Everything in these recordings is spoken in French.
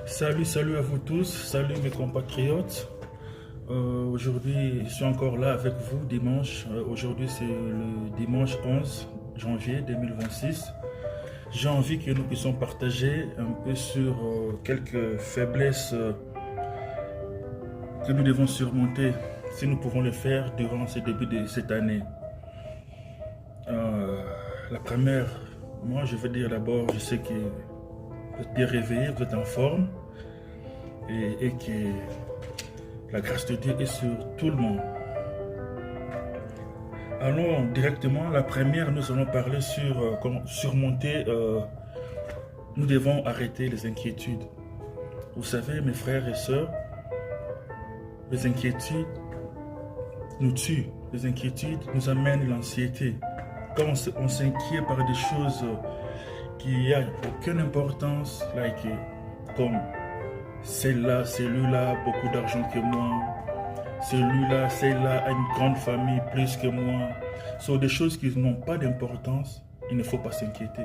Salut à vous tous, salut mes compatriotes. Aujourd'hui, je suis encore là avec vous dimanche. Aujourd'hui, c'est le dimanche 11 janvier 2026. J'ai envie que nous puissions partager un peu sur quelques faiblesses que nous devons surmonter si nous pouvons le faire durant ce début de cette année. La première, moi je veux dire d'abord, je sais que vous êtes bien réveillés, vous êtes en forme et que la grâce de Dieu est sur tout le monde. Allons directement. La première, nous allons parler sur comment surmonter. Nous devons arrêter les inquiétudes. Vous savez, mes frères et sœurs, les inquiétudes nous tuent. Les inquiétudes nous amènent l'anxiété. Quand on s'inquiète par des choses qui n'ont aucune importance, comme celle-là, celui-là, beaucoup d'argent que moi, celui-là, celle-là a une grande famille plus que moi. Ce sont des choses qui n'ont pas d'importance. Il ne faut pas s'inquiéter.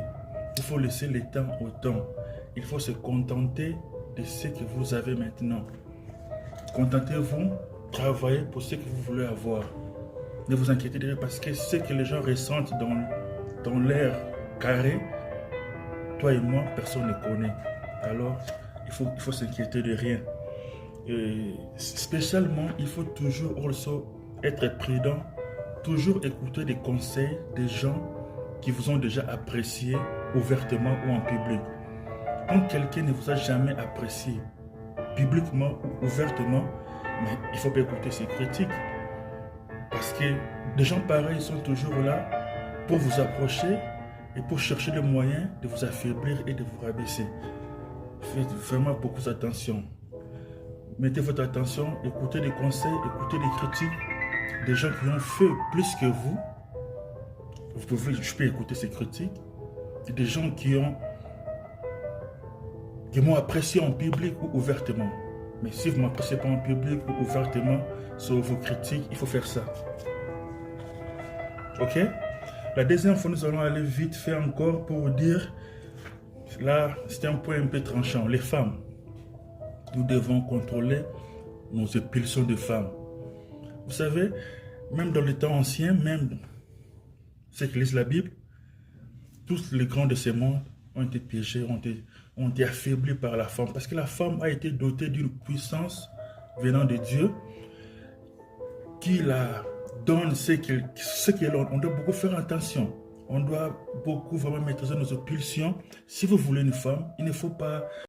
Il faut laisser le temps au temps. Il faut se contenter de ce que vous avez maintenant. Contentez-vous, travaillez pour ce que vous voulez avoir. Ne vous inquiétez pas parce que ce que les gens ressentent dans l'air carré, toi et moi, personne ne connaît. Alors, il faut s'inquiéter de rien. Et spécialement, il faut toujours also être prudent, toujours écouter des conseils des gens qui vous ont déjà apprécié ouvertement ou en public. Quand quelqu'un ne vous a jamais apprécié publiquement ou ouvertement, mais il ne faut pas écouter ses critiques. Parce que des gens pareils sont toujours là pour vous approcher et pour chercher le moyen de vous affaiblir et de vous rabaisser. Faites vraiment beaucoup attention. Mettez votre attention, écoutez des conseils, écoutez des critiques des gens qui ont fait plus que vous. Je peux écouter ces critiques. Des gens qui m'ont apprécié en public ou ouvertement. Mais si vous ne m'appréciez pas en public ou ouvertement sur vos critiques, il faut faire ça. Ok? La deuxième fois, nous allons aller vite fait encore pour dire, là, c'est un point un peu tranchant. Les femmes, nous devons contrôler nos impulsions de femmes. Vous savez, même dans les temps anciens, même ceux qui lisent la Bible, tous les grands de ce monde ont été piégés, ont été affaiblis par la femme. Parce que la femme a été dotée d'une puissance venant de Dieu qui la donne ce qu'elle a. On doit beaucoup faire attention. On doit beaucoup vraiment maîtriser nos pulsions. Si vous voulez une femme, il ne faut pas